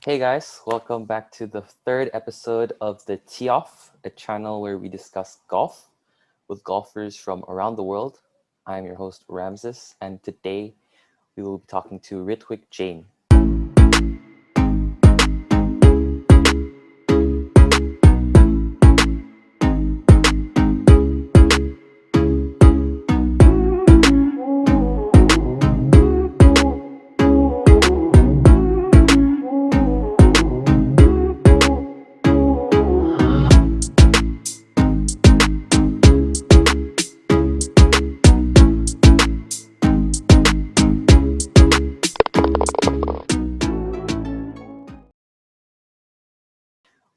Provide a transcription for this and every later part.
Hey guys, welcome back to the third episode of the Tee Off, a channel where we discuss golf with golfers from around the world. I'm your host Ramses, and today we will be talking to Ritwik Jain.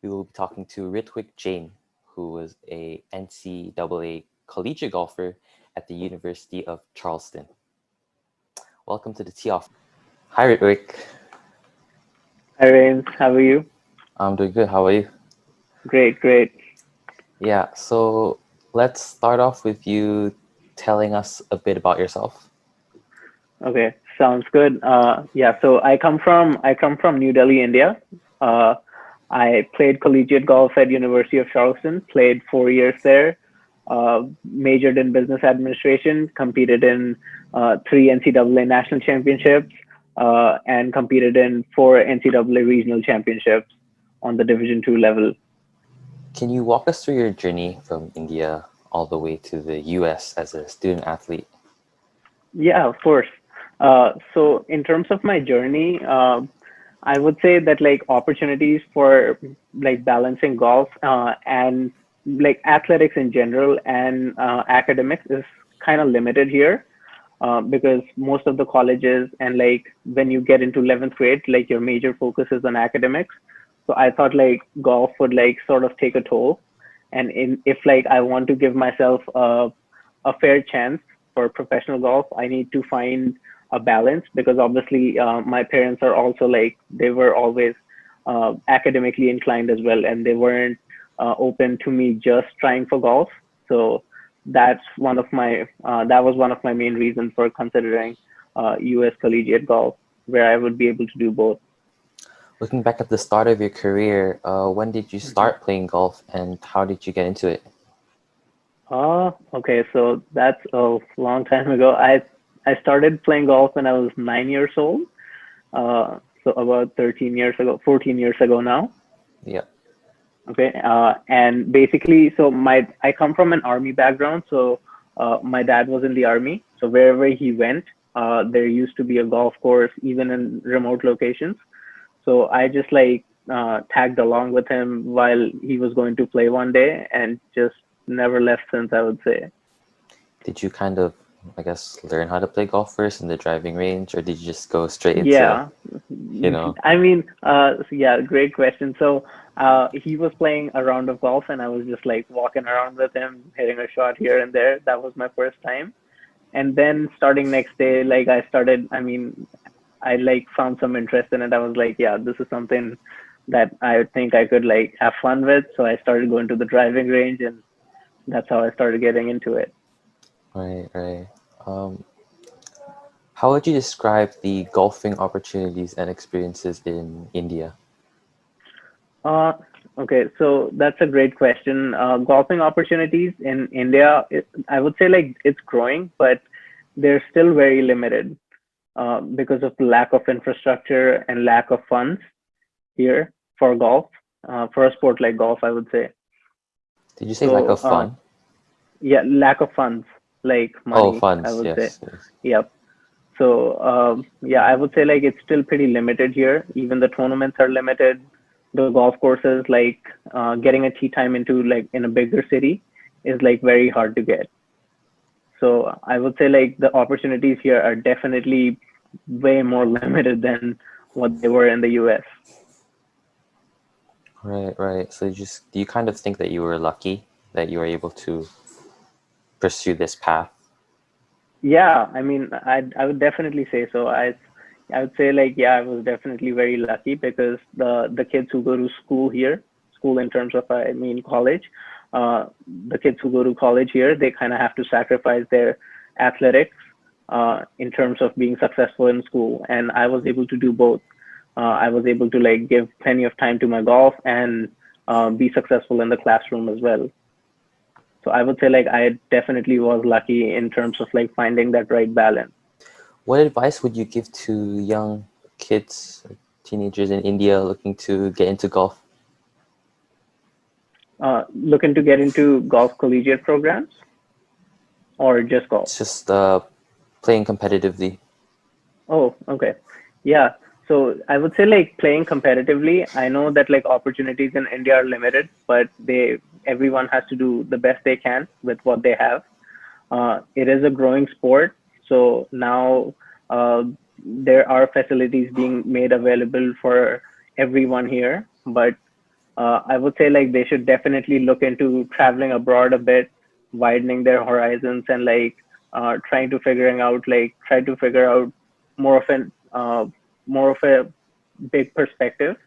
We will be talking to Ritwik Jain, who was a NCAA Collegiate golfer at the University of Charleston. Welcome to the Tee Off. Hi Ritwik. Hi, Rains. How are you? I'm doing good. How are you? Great, great. Yeah, so let's start off with you telling us a bit about yourself. Okay, sounds good. Yeah, so I come from New Delhi, India. Uh, I played collegiate golf at University of Charleston. Played 4 years there. Majored in business administration. Competed in three NCAA national championships, and competed in four NCAA regional championships on the Division II level. Can you walk us through your journey from India all the way to the US as a student athlete? Yeah, of course. So in terms of my journey, I would say that like opportunities for like balancing golf and like athletics in general and academics is kind of limited here because most of the colleges and like when you get into 11th grade, like your major focus is on academics. So I thought like golf would like sort of take a toll, and if like I want to give myself a fair chance for professional golf, I need to find a balance because obviously my parents are also like they were always academically inclined as well, and they weren't open to me just trying for golf. So that was one of my main reasons for considering U.S. collegiate golf, where I would be able to do both. Looking back at the start of your career, when did you start playing golf and how did you get into it? Okay, so that's a long time ago. I started playing golf when I was 9 years old. So about 13 years ago, 14 years ago now. Yeah. Okay, and basically, so my I come from an army background. So my dad was in the army. So wherever he went, there used to be a golf course, even in remote locations. So I just like tagged along with him while he was going to play one day, and just never left since, I would say. Did you kind of, I guess, learn how to play golf first in the driving range, or did you just go straight into, Yeah, you know? I mean, yeah, great question. So, he was playing a round of golf, and I was just like walking around with him, hitting a shot here and there. That was my first time. And then starting next day, like I started, I mean, I like found some interest in it. I was like, yeah, this is something that I think I could like have fun with. So I started going to the driving range, and that's how I started getting into it. Right, right. Um, how would you describe the golfing opportunities and experiences in India? Uh, okay, so that's a great question. Golfing opportunities in India, I would say like it's growing, but they're still very limited because of the lack of infrastructure and lack of funds here for golf, for a sport like golf, I would say. Did you say lack So, of fun? yeah, lack of funds, like Oh, money, I funds, would say. yes, yes. Yep. So yeah, I would say like it's still pretty limited here. Even the tournaments are limited. The golf courses, like getting a tee time into like in a bigger city, is like very hard to get. So I would say like the opportunities here are definitely way more limited than what they were in the U.S. Right, right. So do you kind of think that you were lucky that you were able to pursue this path? Yeah, I mean, I would definitely say so. I would say like yeah, I was definitely very lucky because the kids who go to school here, school in terms of I mean college, uh, the kids who go to college here, they kind of have to sacrifice their athletics in terms of being successful in school, and I was able to do both. I was able to like give plenty of time to my golf and be successful in the classroom as well. So I would say like I definitely was lucky in terms of like finding that right balance. What advice would you give to young kids, or teenagers in India looking to get into golf? Looking to get into golf collegiate programs or just golf? It's just playing competitively. Oh, okay. Yeah. So I would say like playing competitively, I know that like opportunities in India are limited, but everyone has to do the best they can with what they have. It is a growing sport, so now there are facilities being made available for everyone here. But I would say like they should definitely look into traveling abroad a bit, widening their horizons, and like try to figure out more of an more of a big perspective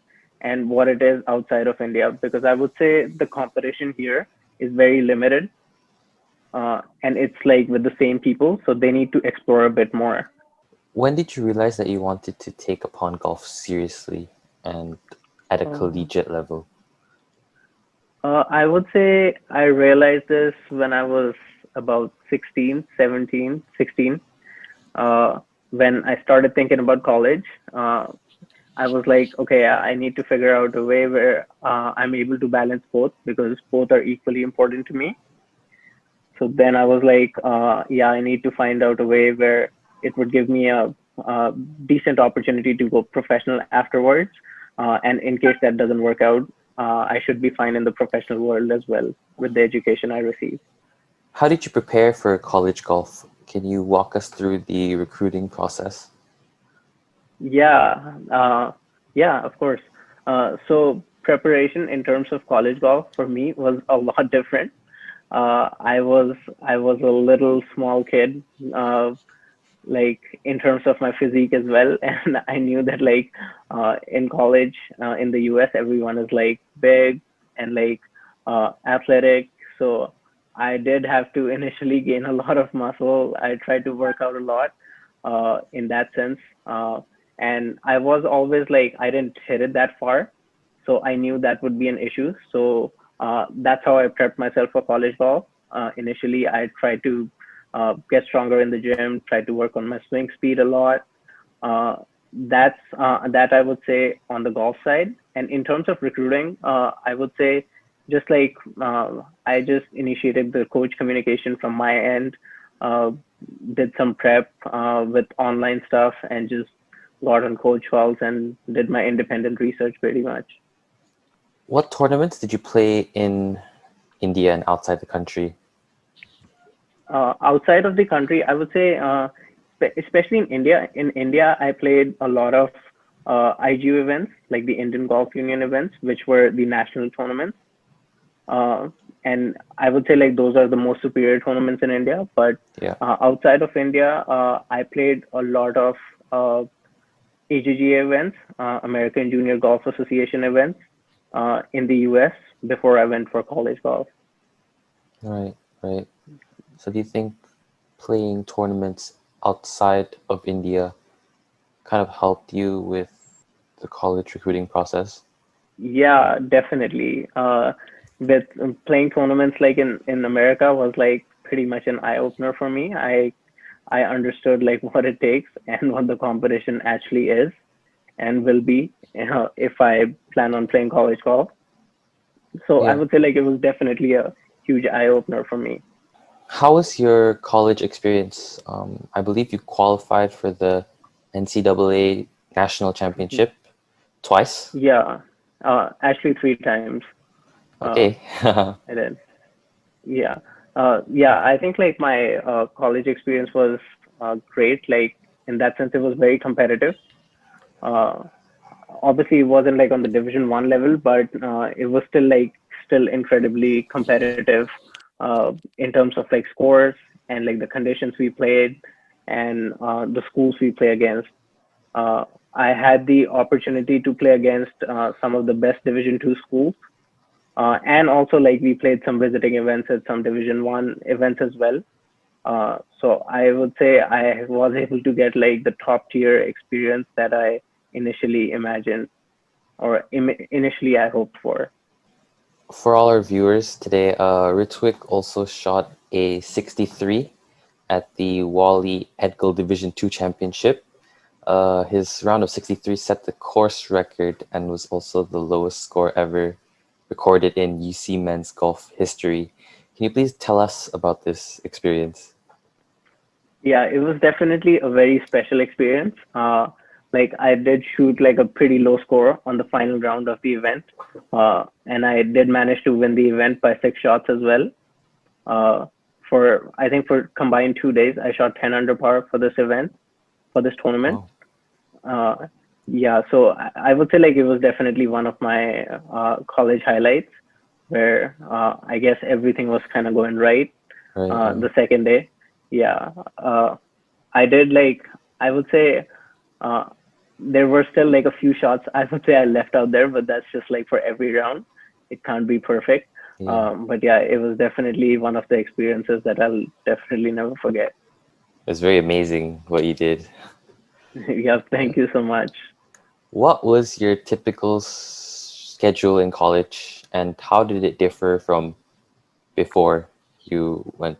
and what it is outside of India. Because I would say the competition here is very limited, and it's like with the same people, so they need to explore a bit more. When did you realize that you wanted to take upon golf seriously and at a Uh, collegiate level? I would say I realized this when I was about 16, 17, 16. Uh, when I started thinking about college, I was like, okay, I need to figure out a way where I'm able to balance both because both are equally important to me. So then I was like, yeah, I need to find out a way where it would give me a decent opportunity to go professional afterwards. And in case that doesn't work out, I should be fine in the professional world as well with the education I receive. How did you prepare for college golf? Can you walk us through the recruiting process? Yeah, yeah, of course. So preparation in terms of college golf for me was a lot different. I was a little small kid, like in terms of my physique as well, and I knew that like in college in the US, everyone is like big and like athletic. So I did have to initially gain a lot of muscle. I tried to work out a lot in that sense. And I was always like, I didn't hit it that far. So I knew that would be an issue. So that's how I prepped myself for college golf. Initially, I tried to get stronger in the gym, try to work on my swing speed a lot. Uh, that I would say on the golf side. And in terms of recruiting, I would say just like I just initiated the coach communication from my end, uh, did some prep with online stuff, and just got on coach calls and did my independent research pretty much. What tournaments did you play in India and outside the country? Outside of the country, I would say, especially in India. In India, I played a lot of IGU events, like the Indian Golf Union events, which were the national tournaments. Uh, and I would say like those are the most superior tournaments in India. But Yeah. outside of India, I played a lot of AJGA events, American Junior Golf Association events in the US before I went for college golf. Right, right. So do you think playing tournaments outside of India kind of helped you with the college recruiting process? Yeah, definitely. With playing tournaments like in America was like pretty much an eye opener for me. I understood like what it takes and what the competition actually is and will be, if I plan on playing college golf. So I Yeah. would say like it was definitely a huge eye opener for me. How was your college experience? I believe you qualified for the NCAA National Championship twice. Yeah, actually three times. Uh, Okay. I did. Yeah. Yeah, I think like my college experience was great. Like in that sense, it was very competitive. Uh, Obviously, it wasn't like on the Division One level, but it was still incredibly competitive in terms of like scores and like the conditions we played and the schools we play against. Uh, I had the opportunity to play against some of the best Division Two schools, and also like we played some visiting events at some Division One events as well. So I would say I was able to get like the top tier experience that I initially imagined or initially I hoped for. For all our viewers today, Ritwik also shot a 63 at the Wally Edgell Division 2 Championship. His round of 63 set the course record and was also the lowest score ever recorded in UC men's golf history. Can you please tell us about this experience? Yeah, it was definitely a very special experience. Like I did shoot like a pretty low score on the final round of the event, and I did manage to win the event by 6 shots as well. Uh, for I think for combined 2 days, I shot 10 under par for this event for this tournament. Oh, Uh, yeah, so I would say like it was definitely one of my college highlights, where I guess everything was kind of going right right, right. the second day. Yeah, I did like I would say uh, there were still like a few shots I would say I left out there, but that's just like for every round. It can't be perfect. Yeah, But yeah, it was definitely one of the experiences that I'll definitely never forget. it's very amazing what you did. Yeah, thank you so much. What was your typical schedule in college, and how did it differ from before you went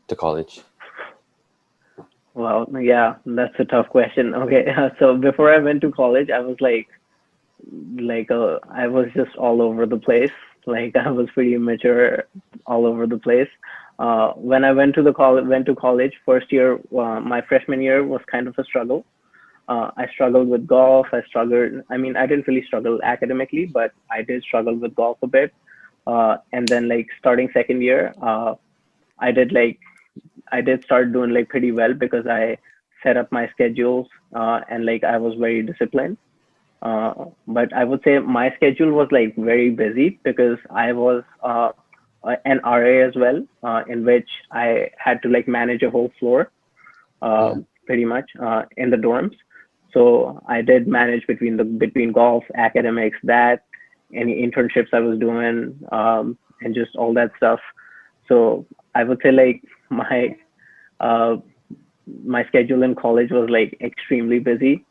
to college? Well, yeah, that's a tough question. Okay, so before I went to college, I was I was just all over the place. Like I was pretty immature all over the place. When I went to college, first year, my freshman year was kind of a struggle. I struggled with golf. I mean, I didn't really struggle academically, but I did struggle with golf a bit. And then like starting second year, I did like I did start doing like pretty well because I set up my schedules and like I was very disciplined. But I would say my schedule was like very busy because I was an RA as well, in which I had to like manage a whole floor, Yeah, pretty much in the dorms. So I did manage between golf, academics, that any internships I was doing, and just all that stuff. So I would say like my uh, my schedule in college was like extremely busy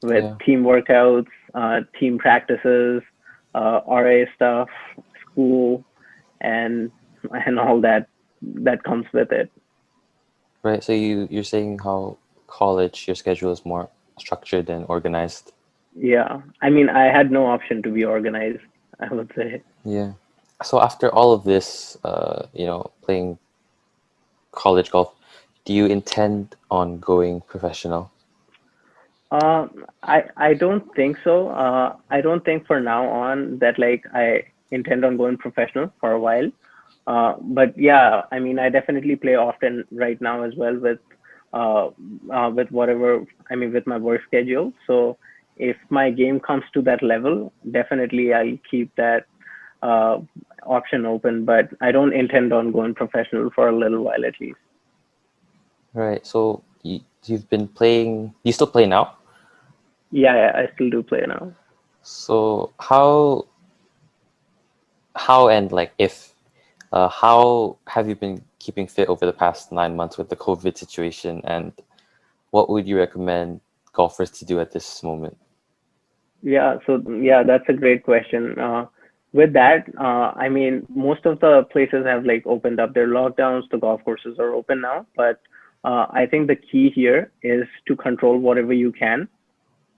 with yeah. team workouts, team practices, RA stuff, school, and all that comes with it. Right. So you're saying how college your schedule is more structured and organized. Yeah, I mean, I had no option to be organized, I would say. Yeah. So after all of this, playing college golf, do you intend on going professional? I don't think so. I don't think for now on that like I intend on going professional for a while. But yeah, I mean, I definitely play often right now as well uh, with whatever, I mean, with my work schedule. So if my game comes to that level, definitely I'll keep that uh, option open. But I don't intend on going professional for a little while at least. Right. So you've been playing, you still play now? Yeah, yeah, I still do play now. So how and like if how have you been keeping fit over the past 9 months with the COVID situation, and what would you recommend golfers to do at this moment? Yeah, so yeah, that's a great question. With that, I mean, most of the places have like opened up their lockdowns. The golf courses are open now, but I think the key here is to control whatever you can.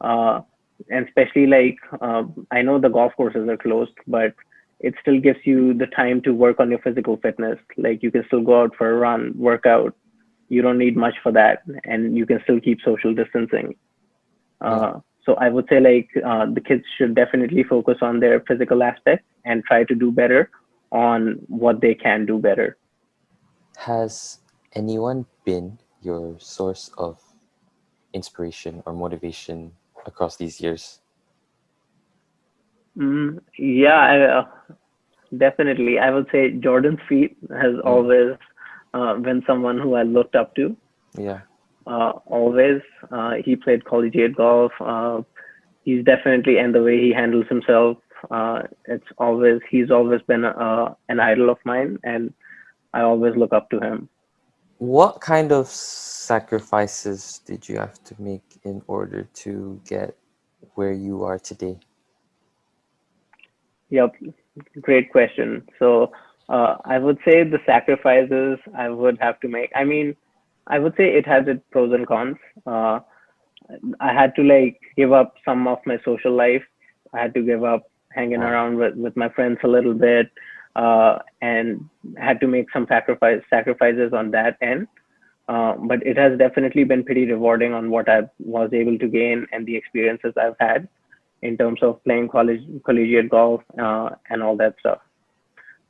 Uh, and especially like I know the golf courses are closed, but it still gives you the time to work on your physical fitness. Like you can still go out for a run, work out. You don't need much for that, and you can still keep social distancing. Yeah. So I would say like the kids should definitely focus on their physical aspect and try to do better on what they can do better. Has anyone been your source of inspiration or motivation across these years? Yeah, definitely. I would say Jordan Feet has Mm, always been someone who I looked up to. yeah. Always, he played collegiate golf. He's definitely, and the way he handles himself, he's always been an idol of mine, and I always look up to him. What kind of sacrifices did you have to make in order to get where you are today? Yep, great question. So I would say the sacrifices I would have to make. I mean, I would say it has its pros and cons. Uh, I had to like give up some of my social life. I had to give up hanging Wow. around with my friends a little bit, and had to make some sacrifices on that end. But it has definitely been pretty rewarding on what I was able to gain and the experiences I've had in terms of playing collegiate golf and all that stuff.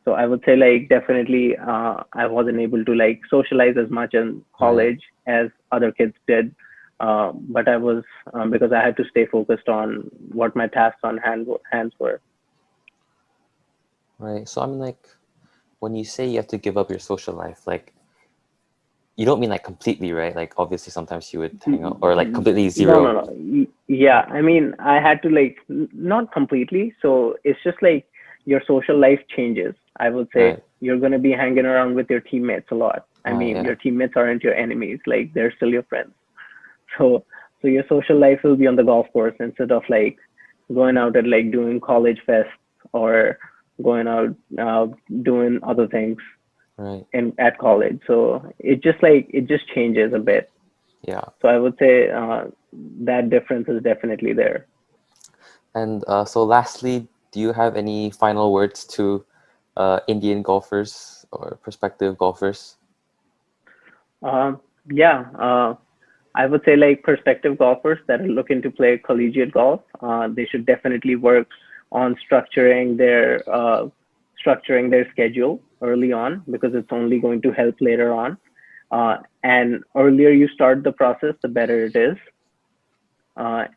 So I would say like definitely I wasn't able to like socialize as much in Right. college as other kids did. But I was because I had to stay focused on what my tasks on hands were. Right. So I'm like, when you say you have to give up your social life, like you don't mean like completely, right? Like obviously sometimes you would hang out or like completely No, no, zero. no. Yeah, I mean, I had to like not completely. So it's just like your social life changes. I would say Right. you're going to be hanging around with your teammates a lot. I Right. mean, Yeah. your teammates aren't your enemies. Like they're still your friends. So, so your social life will be on the golf course instead of like going out and like doing college fests or going out doing other things Right. in at college. So it just changes a bit. Yeah. So I would say that difference is definitely there. And so lastly, do you have any final words to Indian golfers or prospective golfers? Um, yeah, I would say like prospective golfers that are looking to play collegiate golf, they should definitely work on structuring their schedule early on because it's only going to help later on. And earlier you start the process, the better it is.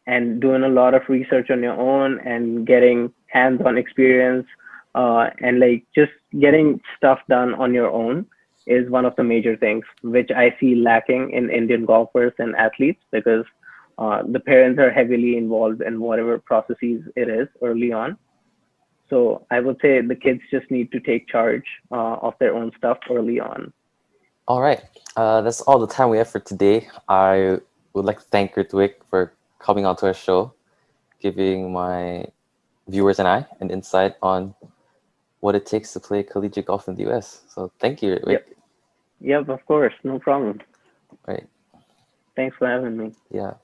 And doing a lot of research on your own and getting hands-on experience and like just getting stuff done on your own is one of the major things which I see lacking in Indian golfers and athletes because the parents are heavily involved in whatever processes it is early on. So I would say the kids just need to take charge of their own stuff early on. All right. That's all the time we have for today. I would like to thank Ritwik for coming onto our show, giving my viewers and I an insight on what it takes to play collegiate golf in the US. So thank you, Ritwik. Yep. Yep. Of course. No problem. Right. Thanks for having me. Yeah.